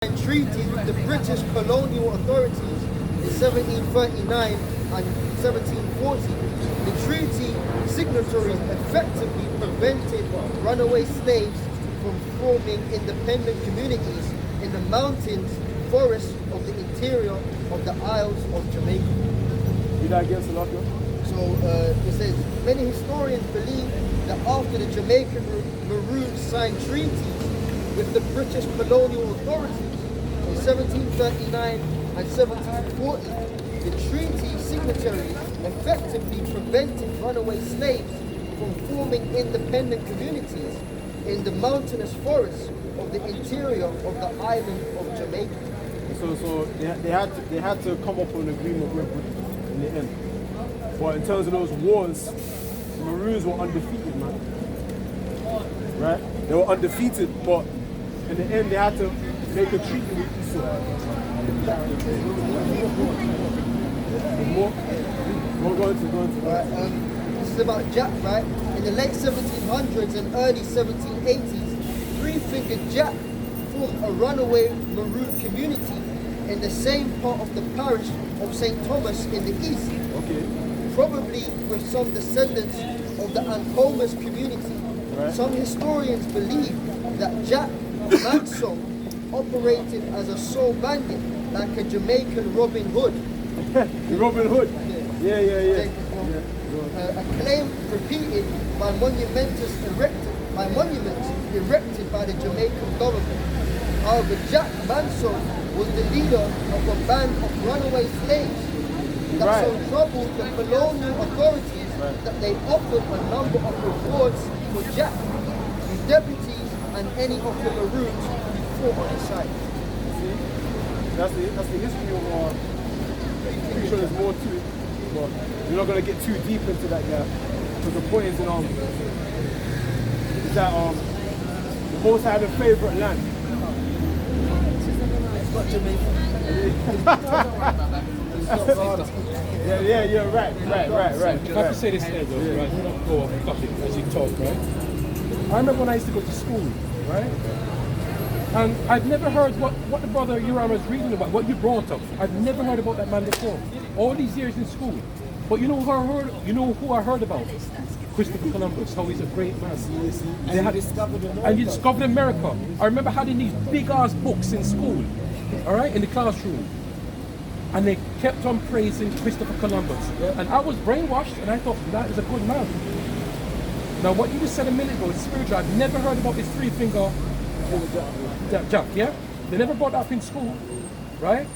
treaty with the British colonial authorities in 1739 and 1740. The treaty signatories effectively prevented runaway slaves from forming independent communities in the mountains, forests of the interior of the Isles of Jamaica. Read that again, Salafia. So it says, many historians believe that after the Jamaican Maroons signed treaties with the British colonial authorities in 1739 and 1740, the treaty signatories effectively prevented runaway slaves from forming independent communities in the mountainous forests of the interior of the island of Jamaica. So they had to come up with an agreement with Britain in the end. But in terms of those wars, the Maroons were undefeated, man. Right? They were undefeated, but in the end they had to make a treaty with Esau. Go into. This is about Jack, right? In the late 1700s and early 1780s, three-fingered Jack formed a runaway Maroon community in the same part of the parish of St. Thomas in the east. Okay. Probably with some descendants of the Ancomas community. Right. Some historians believe that Jack Manson operated as a sole bandit, like a Jamaican Robin Hood. Robin Hood. Yeah. A claim repeated by monuments erected by the Jamaican government. However, Jack Manson was the leader of a band of runaway slaves that so troubled the colonial authorities that they offered a number of rewards for Jack, his deputies, and any of the Maroons who fought on his side. See? That's the history of our... I'm pretty sure there's more to it, but we're not going to get too deep into that yet. Because the point is, is that the Most High had a favourite land. It's not Jamaica. Yeah, right. If I could say this here though, right, not go off topic as you talk, right? I remember when I used to go to school, right? And I've never heard what the brother Uram was reading about, what you brought up. I've never heard about that man before. All these years in school. But you know who I heard about? Christopher Columbus, how he's a great man. And he discovered America. I remember having these big ass books in school, all right, in the classroom. And they kept on praising Christopher Columbus. And I was brainwashed and I thought that is a good man. Now what you just said a minute ago is spiritual. I've never heard about this three-finger Jack, yeah? They never brought that up in school, right?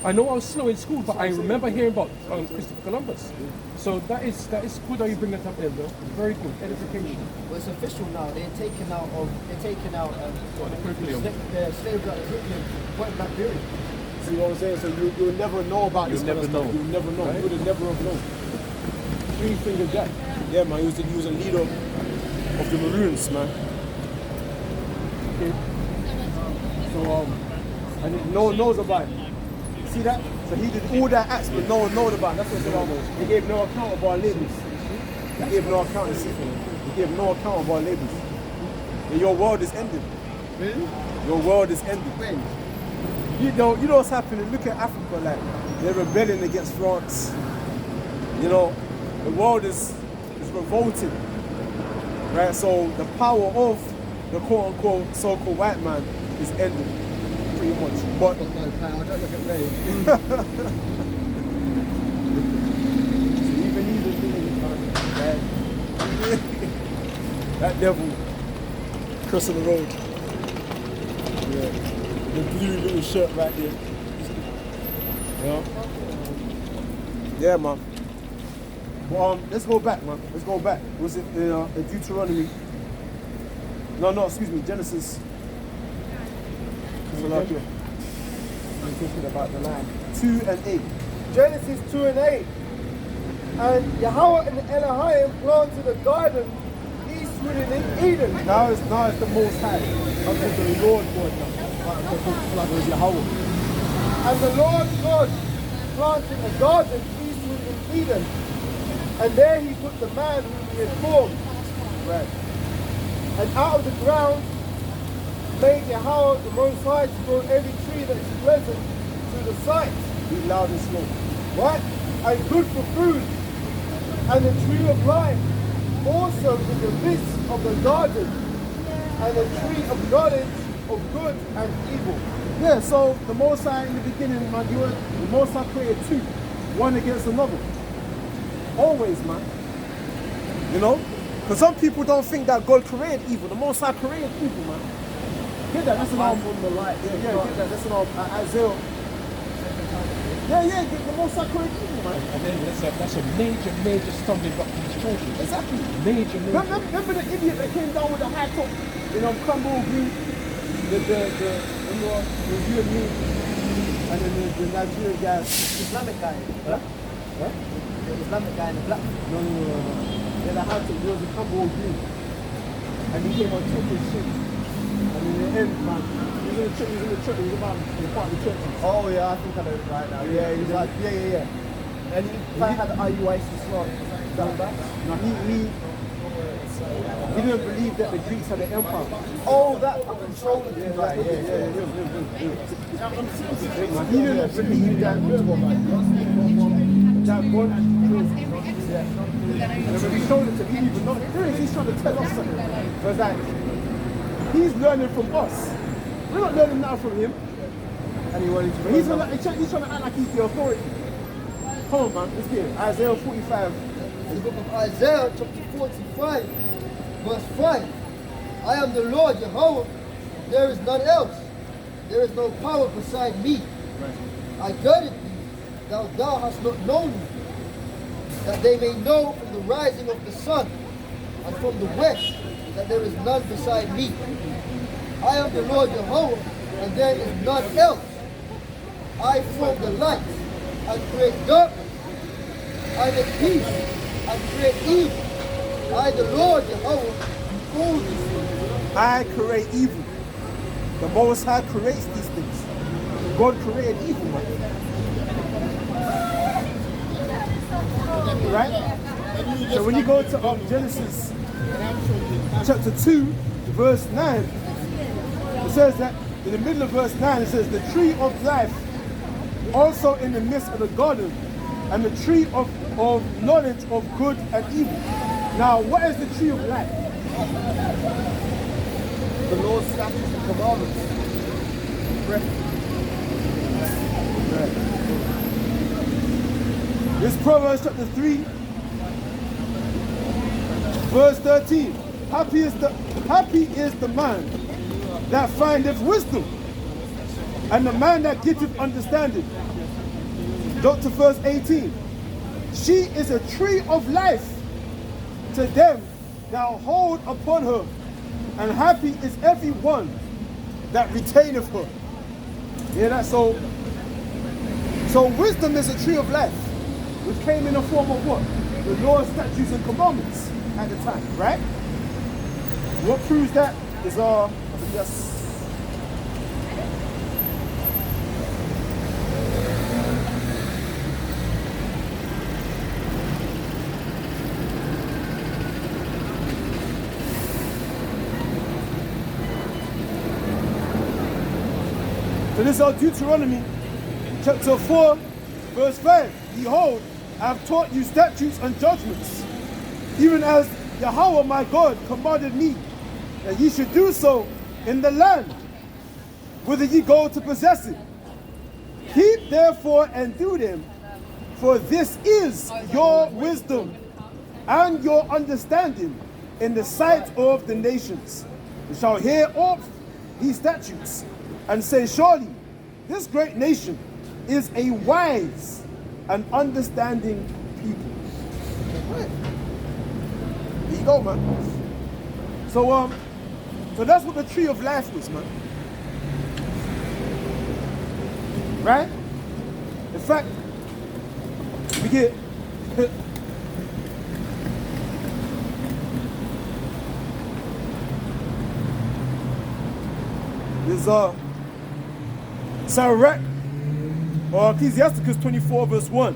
I know I was slow in school, but I remember hearing about Christopher Columbus. So that is good how you bring that up there, though. Very good. Edification. Well, it's official now. They're taking out the curriculum. the slavery out of the curriculum, point back period. See what I'm saying? So you'll never know about this kind of stuff. You'll never know. Right? You would never have known. Three-finger Jack. Yeah, man. He was a leader of the Maroons, man. Okay. So and no one knows about it. See that? So he did all that acts, but no one knows about it. That's what I'm saying. He gave no account of our labels. He gave no account. He gave no account of our labels. And your world is ending. Really? Your world is ending. When? You know what's happening. Look at Africa, like they're rebelling against France. You know, the world is revolting, right? So the power of the quote-unquote so-called white man is ending, pretty much. But Don't look at me. even he's a thing, right? That devil crossing the road. Yeah. The blue little shirt right there. Yeah. Yeah, man. But let's go back, man. Let's go back. Was it the Deuteronomy? No, excuse me, Genesis. I'm thinking about the land. 2 and 8. Genesis 2 and 8. And Yahweh and Elohim planted a garden eastward in Eden. Now it's the Most High. I'm thinking the Lord God now. Like it was Yahweh. And the Lord God planted a garden eastward in Eden. And there he put the man whom he had formed. Right. And out of the ground made Yahweh the Most High to grow every tree that is pleasant to the sight. Be loud and slow. Right? And good for food. And the tree of life also in the midst of the garden. And the tree of knowledge of good and evil. Yeah, so the Most High in the beginning, man, the Most High created two, one against another. Always, man. You know? Because some people don't think that God created evil. The Most High created evil, man. Get that? That's an album from the light. Yeah, get that. That's an album. Isaiah. Yeah, the Most High created evil, man. And then that's a major stumbling block to these children. Exactly. Major. Remember the idiot that came down with the high top, Crumble Green? The you and me, and then the Nigerian guy. Islamic guy. Huh? The Islamic guy in the black. No. Yeah, the high top, there was a Crumble Green. And he came on talking shit. And in the end, man, he was in the church, he was about the part of the church. Oh yeah, I think I know it right now. Yeah, he was like, yeah. And he had the IUIC slot. No, he didn't believe that the Greeks had an empire. Oh, that controlling thing. Yeah. He didn't believe that God and when we showed it to him, he didn't even know. He's trying to tell us something. Because like, he's learning from us. We're not learning now from him. And he wanted to. He's trying to act like he's the authority. Come on, man, let's get it. Isaiah 45. The book of Isaiah, chapter 45, verse 5. I am the Lord, Jehovah. There is none else. There is no power beside me. I girded thee, thou hast not known me, that they may know from the rising of the sun and from the west that there is none beside me. I am the Lord Jehovah, and there is none else. I form the light and create darkness. I make peace and create evil. I, the Lord Jehovah, do all these things. I create evil. The Most High creates these things. God created evil, man. Right? So when you go to Genesis chapter 2, verse 9, it says that in the middle of verse 9, it says, the tree of life also in the midst of the garden, and the tree of knowledge of good and evil. Now, what is the tree of life? The Lord's statutes and commandments. This is Proverbs chapter 3, verse 13. Happy is the man that findeth wisdom, and the man that getteth understanding. Look to verse 18. She is a tree of life to them that hold upon her, and happy is every one that retaineth her. Hear that? So wisdom is a tree of life, which came in the form of what? The law, statutes, and commandments at the time, right? What proves that is I think that's so this is our Deuteronomy chapter 4, verse 5. Behold, I have taught you statutes and judgments, even as Yahweh my God commanded me, that ye should do so in the land, whither ye go to possess it. Keep therefore and do them, for this is your wisdom and your understanding in the sight of the nations. You shall hear of these statutes, and say, surely this great nation is a wise and understanding people. There you go, man. So that's what the tree of life was, man. Right? In fact, we get this Sirach, or Ecclesiasticus 24, verse 1.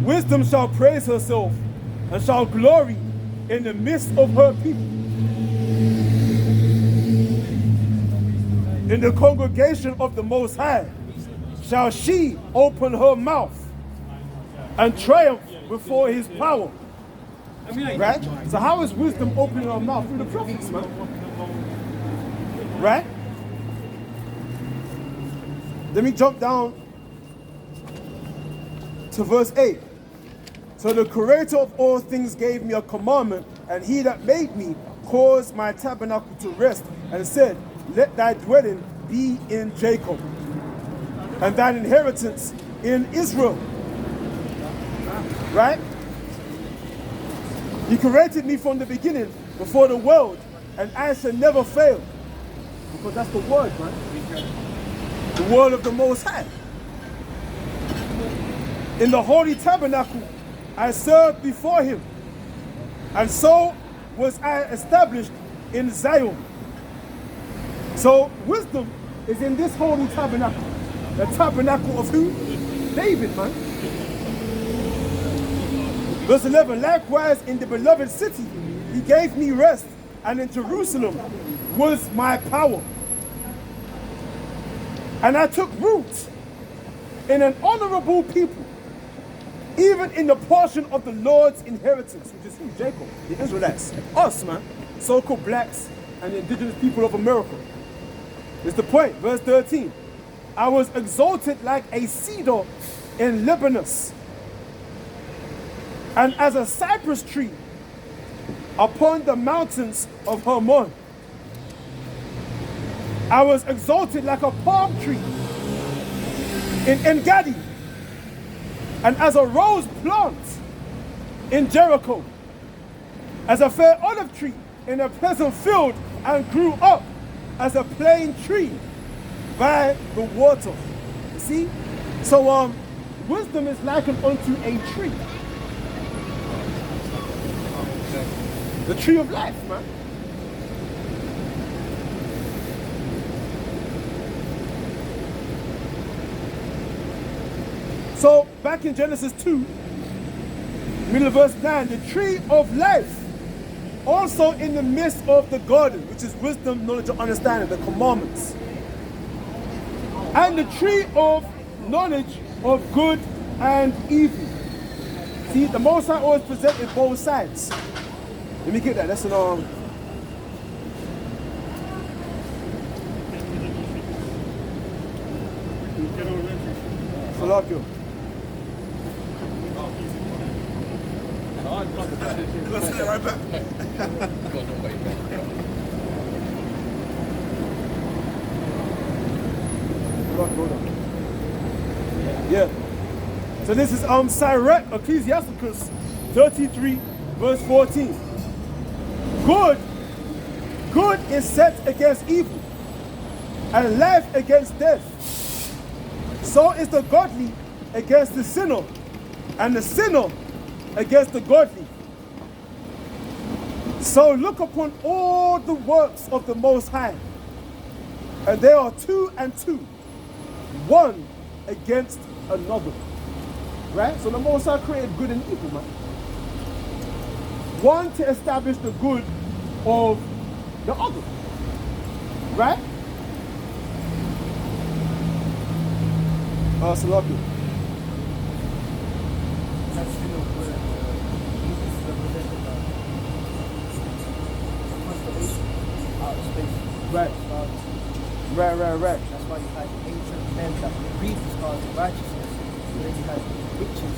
Wisdom shall praise herself and shall glory in the midst of her people. In the congregation of the Most High shall she open her mouth and triumph before his power. Right? So how is wisdom opening her mouth? Through the prophets, man. Right? Let me jump down to verse 8. So the creator of all things gave me a commandment, and he that made me caused my tabernacle to rest, and said, let thy dwelling be in Jacob, and thine inheritance in Israel. Right? He created me from the beginning, before the world, and I shall never fail. Because that's the word, man. The word of the Most High. In the holy tabernacle, I served before him, and so was I established in Zion. So wisdom is in this holy tabernacle. The tabernacle of who? David, man. Verse 11, likewise in the beloved city, he gave me rest, and in Jerusalem was my power. And I took root in an honorable people, even in the portion of the Lord's inheritance, which is who? Jacob, the Israelites. Us, man. So-called blacks and the indigenous people of America. It's the point. Verse 13. I was exalted like a cedar in Lebanon, and as a cypress tree upon the mountains of Hermon. I was exalted like a palm tree in En-Gadi, and as a rose plant in Jericho, as a fair olive tree in a pleasant field, and grew up as a plane tree by the water. You see? So wisdom is likened unto a tree. The tree of life, man. So back in Genesis 2, middle of verse 9, the tree of life, also in the midst of the garden, which is wisdom, knowledge, and understanding, the commandments. And the tree of knowledge of good and evil. See, the Most High always presented both sides. Let me get that. That's an Salakio. Let's get right back. Yeah. So this is Sirach, Ecclesiasticus 33, verse 14. Good is set against evil, and life against death. So is the godly against the sinner, and the sinner against the godly. So look upon all the works of the Most High, and they are two and two, one against another. Right? So the Most High created good and evil, man. One to establish the good of the other. Right? Salaki. Right. Right. That's why you had ancient men that would read the stars of righteousness. And then you had witches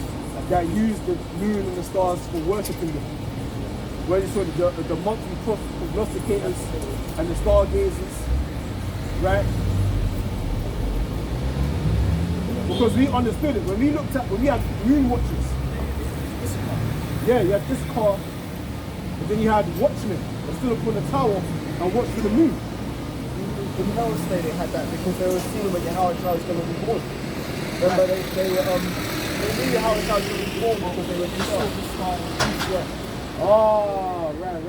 that used the moon and the stars for worshipping them. Where you saw the monthly prognosticators and the stargazers, right? Because we understood it. When we had moon watchers. Yeah, you had this car, but then you had watchmen that stood up on the tower and watched for the moon. In Hell's Day they had that because they were seeing when Howard was going to be born. Remember they knew Howard was going to be born because they were just the star. Yeah. Oh, right.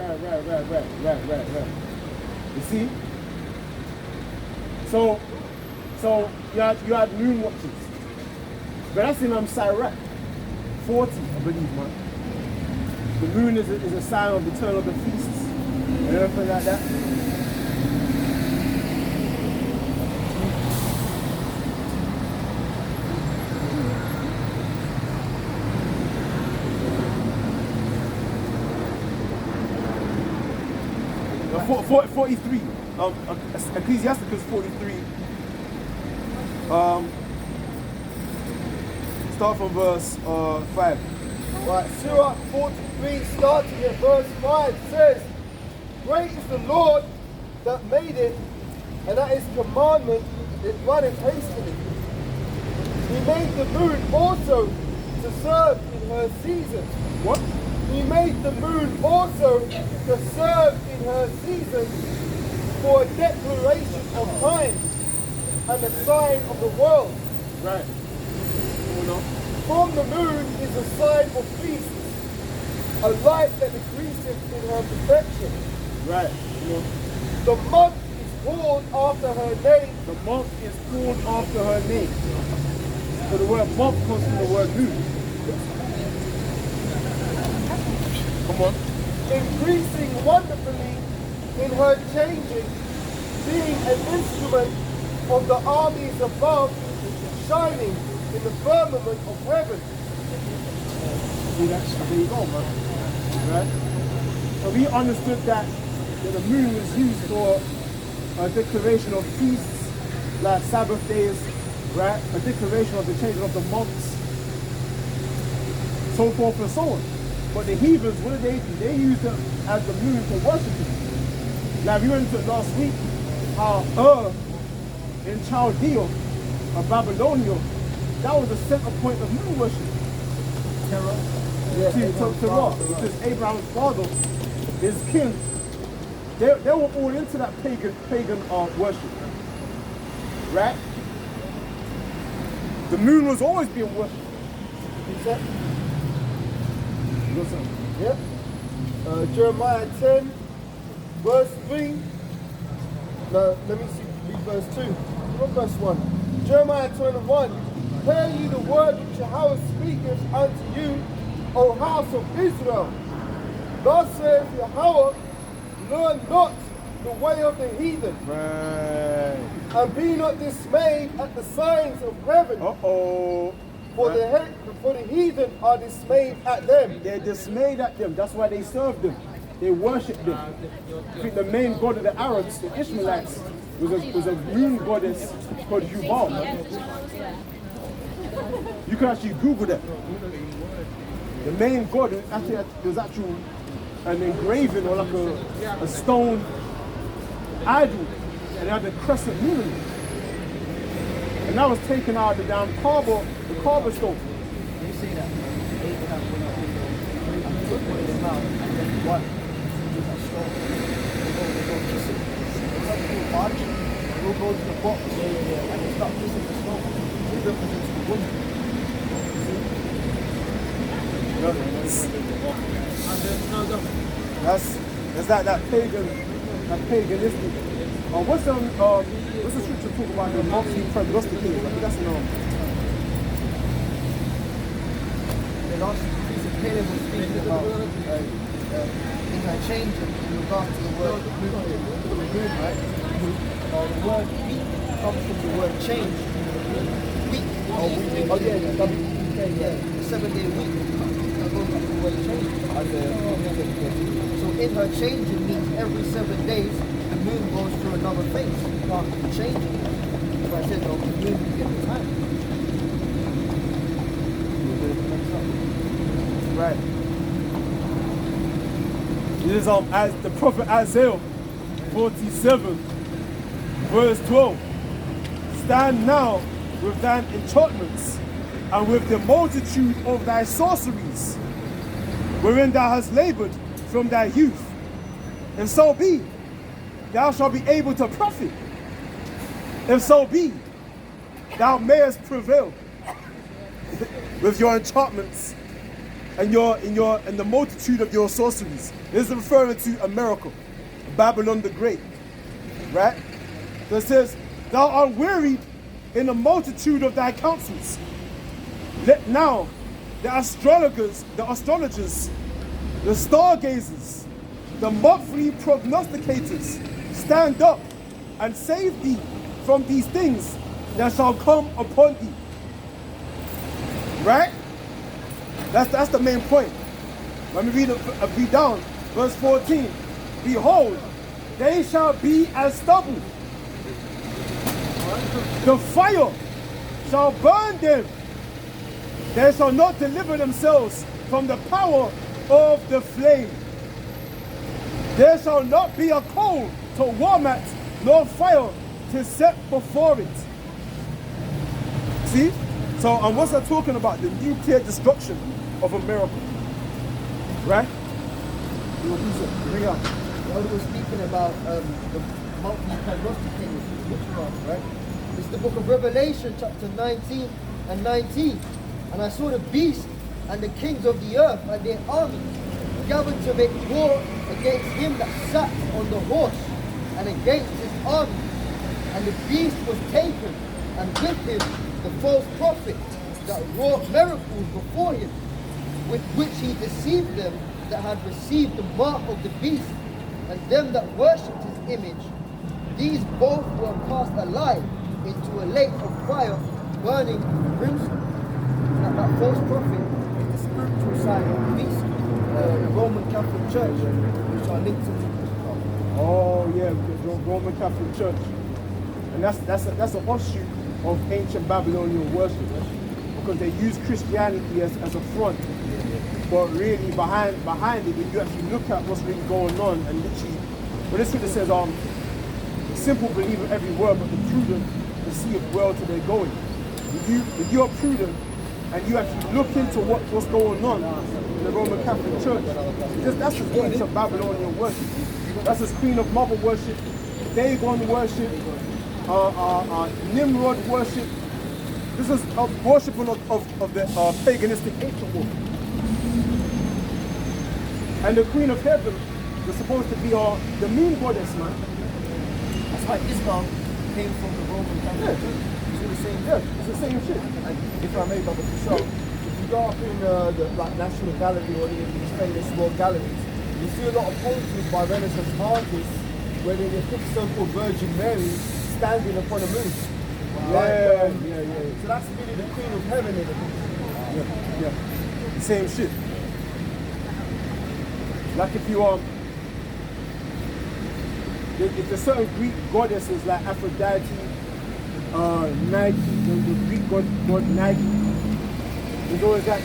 You see? So you had moon watchers. But that's in Sirach 40, I believe, man. The moon is a sign of the turn of the feasts and everything like that. 43. Ecclesiasticus 43. Start from verse 5. Right, Surah 43, starting at verse 5, says, Great is the Lord that made it, and at his commandment it runneth hastily. He made the moon also to serve in her season. What? He made the moon also to serve in her season for a declaration of times and a sign of the world. Right. From the moon is a sign of feasts, a light that increaseth in her perfection. Right. The month is called after her name. The month is called after her name. So the word month comes from the word moon. Come on. Increasing wonderfully in her changing, being an instrument of the armies above, shining in the firmament of heaven. See that? There you go, man. Right? So we understood that the moon was used for a declaration of feasts, like Sabbath days, right? A declaration of the changing of the months, so forth and so on. But the heathens, what did they do? They used it as the moon for worshiping. Like we went into it last week, how in Chaldea, or Babylonia, that was the center point of moon worship. Terror. Terror, which is Abraham's father, his king. They were all into that pagan worship. Right? The moon was always being worshipped. Yep. Jeremiah 10, verse 3. No, let me see, read verse 2. What verse 1? Jeremiah 21. Hear ye the word which Yahweh speaketh unto you, O house of Israel. Thus saith Yahweh, learn not the way of the heathen. Right. And be not dismayed at the signs of heaven. Uh-oh. For the heathen are dismayed at them. They're dismayed at them. That's why they serve them. They worship them. I think the main god of the Arabs, the Ishmaelites, was a moon goddess called Hubal. You can actually Google that. The main god was actually an engraving or like a stone idol, and it had a crescent moon in it. And that was taken out of the damn Kaaba stone. You see that? Abraham went up and took one in his mouth and then what? With a stone. They go kiss it. It's like a march. We'll go to the box. And they start kissing the stone. It represents the woman. That's that paganistic. What's the scripture talk about the monthly prognosticators? I think that's The last piece of Caleb was speaking about in her change in regard to the word moon, right? The word week comes from the word change. Week. Oh yeah, the 7-day week. That goes from the word change. So in her changing means every 7 days the moon goes through another phase. You can't keep changing. So I said, the moon you get the time. Right. It is as the prophet Isaiah 47, verse 12. Stand now with thine enchantments and with the multitude of thy sorceries, wherein thou hast labored from thy youth. If so be, thou shalt be able to profit. If so be, thou mayest prevail with your enchantments and the multitude of your sorceries. This is referring to America, Babylon the Great, right? So it says, thou art wearied in the multitude of thy counsels. Let now the astrologers, the stargazers, the monthly prognosticators stand up and save thee from these things that shall come upon thee. Right? That's the main point. Let me read down. Verse 14. Behold, they shall be as stubble. The fire shall burn them. They shall not deliver themselves from the power of the flame. There shall not be a coal to warm at, nor fire to set before it. See? So, and what's that talking about? The nuclear destruction of America. Right? Bring up. While we were speaking about the multi-prognosticators, right? It's the book of Revelation, chapter 19 and 19. And I saw the beast and the kings of the earth and their armies gathered to make war against him that sat on the horse and against his army. And the beast was taken, and with him the false prophet that wrought miracles before him, with which he deceived them that had received the mark of the beast, and them that worshipped his image. These both were cast alive into a lake of fire, burning brimstone. That false prophet is the spiritual side of the beast, the Roman Catholic Church, which are linked to this. Oh yeah, the Roman Catholic Church. And that's an offshoot of ancient Babylonian worship, because they use Christianity as a front, but really behind it, when you actually look at what's really going on, and literally, well, this scripture says, the simple believe in every word, but the prudent perceive well till they're going. If you are prudent and you actually look into what's going on in the Roman Catholic Church, that's just ancient Babylonian worship. That's just Queen of Mother worship, Dagon worship, Nimrod worship. This is worshiping of the paganistic ancient world. And the Queen of Heaven was supposed to be the moon goddess, man. That's why Islam came from the Roman Catholic Church. It's all the same. Yeah, it's the same shit. And if I may, Baba, for sure, if you go up in the National Gallery or any of these famous world galleries, you see a lot of paintings by Renaissance artists where they depict so-called Virgin Mary standing upon a moon. Yeah. So that's really the Queen of Heaven in it. Yeah. Same shit. Like if you if there's certain Greek goddesses like Aphrodite, Nike, the Greek god Nike, there's always that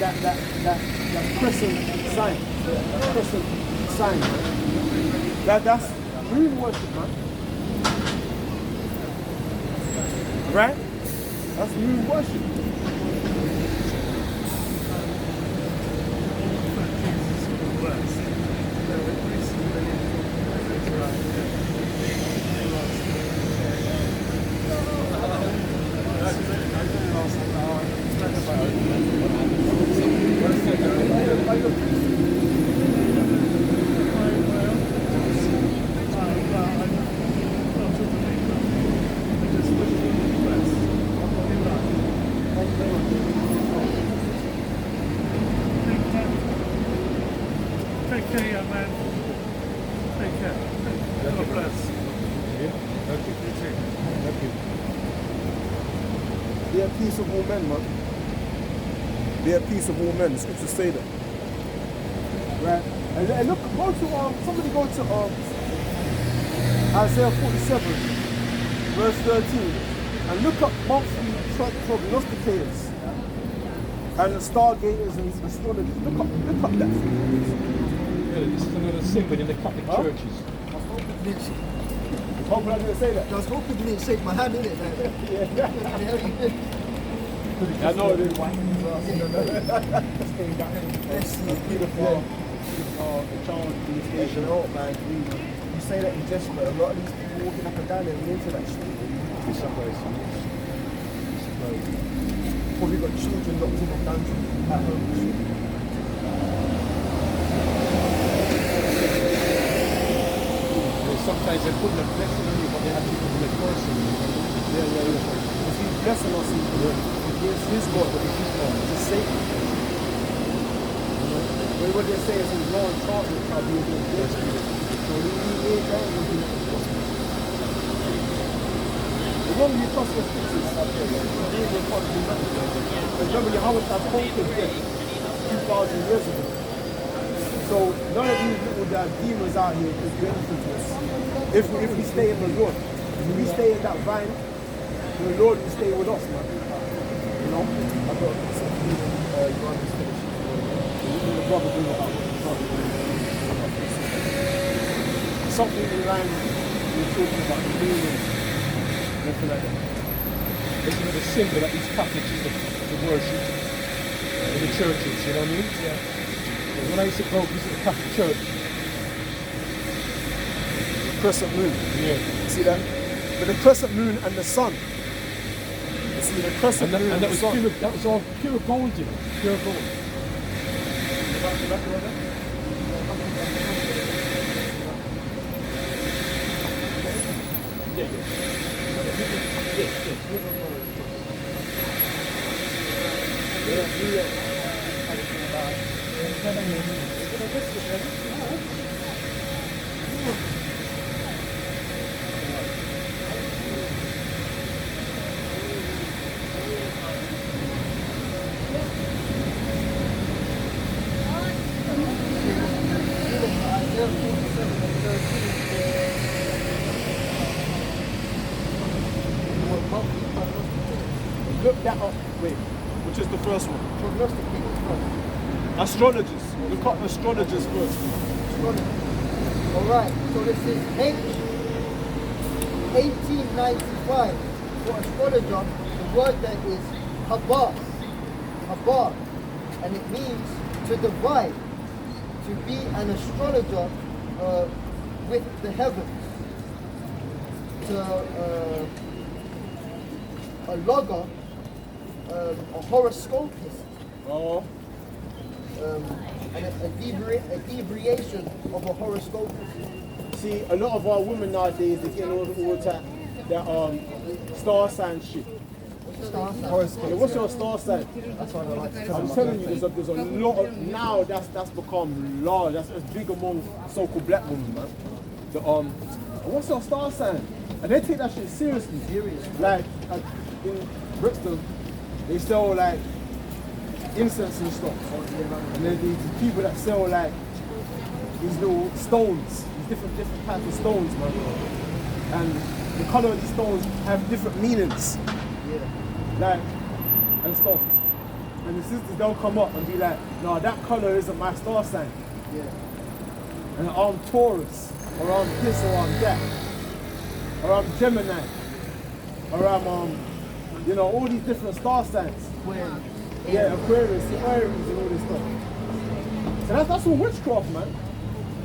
crescent sign. Crescent sign. That's moon worship, man. Right? That's moon worship. Take care, young man. Take care. God bless. Be at peace with all men, man. Be at peace with all men. The scriptures say that. Right? And look, somebody go to Isaiah 47, verse 13, and look up monthly prognosticators and the stargaters and astrologers. Look up that. Yeah, this is another sin within the Catholic churches. I hope I didn't say that. I was hoping you didn't shake my hand, innit? I know it is. Beautiful. Beautiful. You know, man, you say that in jest, but a lot of these people walking up and down there into that street. It's surprising. Probably got children locked in the dungeon at home. Sometimes they put a blessing on you, but they have to put a curse on you. Yeah. If he's blessing us, it's his God, but it's his God. It's Satan. What they say is his law and charges shall be against this. So he ain't going to do it. As long as you trust your scriptures, you will probably do nothing. Because remember, Yahweh has spoken this 2,000 years ago. So none of these little demons out here can do anything to us. if we stay in the Lord, if we stay in that vine, the Lord will stay with us, man. You know? I've got something the brother bring it up. Something in line we're talking about the meaning, nothing like that. It's the symbol that these Catholics use to worship in the churches, you know what I mean? Yeah. When I used to go visit the Catholic church, Crescent moon. yeah. See that? But the crescent moon and the sun. You see the crescent moon And and that the was sun. pure, that was all pure gold, you know, pure gold. Look that up. Wait, which is the first one? Astrologers. Look up astrologers first. Alright, so this is 1895. For astrologer, the word there is habas. Habas. And it means to divide. To be an astrologer with the heavens. A logger, a horoscopist. Oh. And a deviation of a horoscopist. See, a lot of our women nowadays, they get all the time that star sign shit. Star sign. Yeah, what's your star sign? That's what I like to tell I'm them. telling you, there's a lot of, now that's become large. That's big among so-called black women, man. The what's your star sign? And they take that shit seriously. Like in Brixton, they sell like incense and stuff. And then these people that sell like these little stones, these different types of stones, man. And the colour of these stones have different meanings. Like, and stuff. And the sisters, they'll come up and be like, no, that colour isn't my star sign. And I'm Taurus, or I'm this, or I'm that. Or I'm Gemini. Or I'm, you know, all these different star signs. Yeah, Aquarius, Aries, and all this stuff. So that's all witchcraft, man.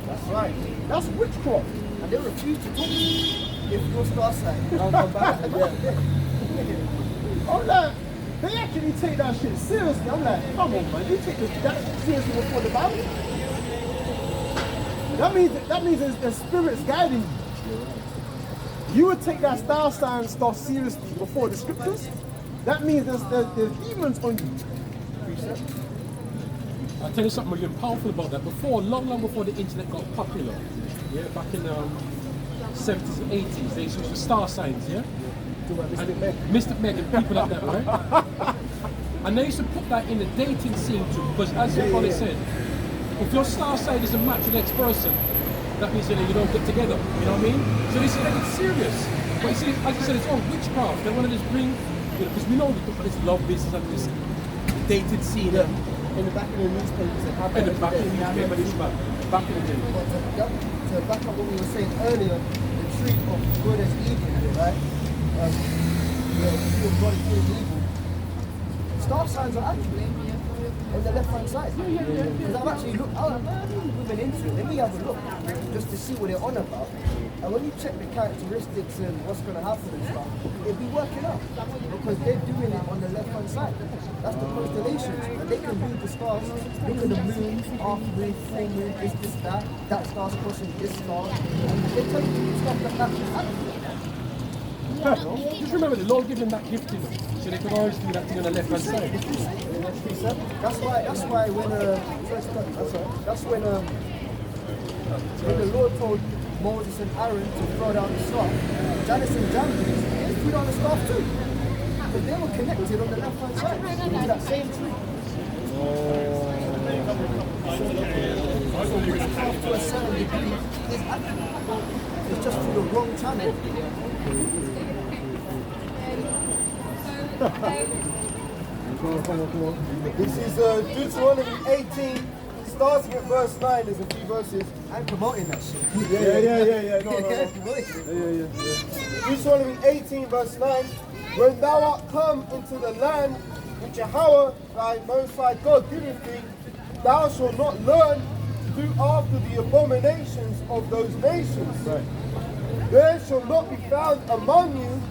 That's right. That's witchcraft. And they refuse to talk to you if your star sign. I'm like, they actually take that shit seriously. I'm like, come on, man, you take that seriously before the Bible? That means there's spirits guiding you. You would take that star sign stuff seriously before the scriptures? That means there's demons on you. I'll tell you something really powerful about that. Before, long before the internet got popular, yeah, back in the 70s and 80s, they used to use the star signs, yeah? Mr. Meg and people like that, right? And they used to put that in the dating scene too, because as your brother said, if your star sign doesn't match the next person, that means that you don't get together, you know what I mean? So they say it's serious. But you see, as you said, it's all witchcraft. They want to just bring, because we know this love business and this dated scene. In the back of the newspapers, they have And the back in the newspaper, this man, back in the day. But to back up what we were saying earlier, the truth of good as evil, right? Good God is good as evil. Star signs are actually on the left-hand side. Because I've actually looked, we've been into it. Let me have a look, just to see what they're on about. And when you check the characteristics and what's going to happen and stuff, it'll be working out. Because they're doing it on the left-hand side. That's the constellations. And they can read the stars. Look at the moon, half moon, full moon, this, that. That star's crossing this star. And they tell you stuff that actually happens. Just remember, the Lord gave them that gift to them, so they could always do that thing on the left-hand side. That's why when the Lord told Moses and Aaron to throw down the staff, Janus and Jambres, they threw down the staff too. Because they were connected on the left-hand side to that same tree. To a certain degree is accurate. Because switch us to the wrong channel. This is Deuteronomy 18, starting at verse 9. There's a few verses. I'm promoting that shit. Yeah. No. I'm promoting it. Deuteronomy 18, verse 9. When thou art come into the land which Yahweh thy Most High God giveth thee, thou shalt not learn to do after the abominations of those nations. Right. There shall not be found among you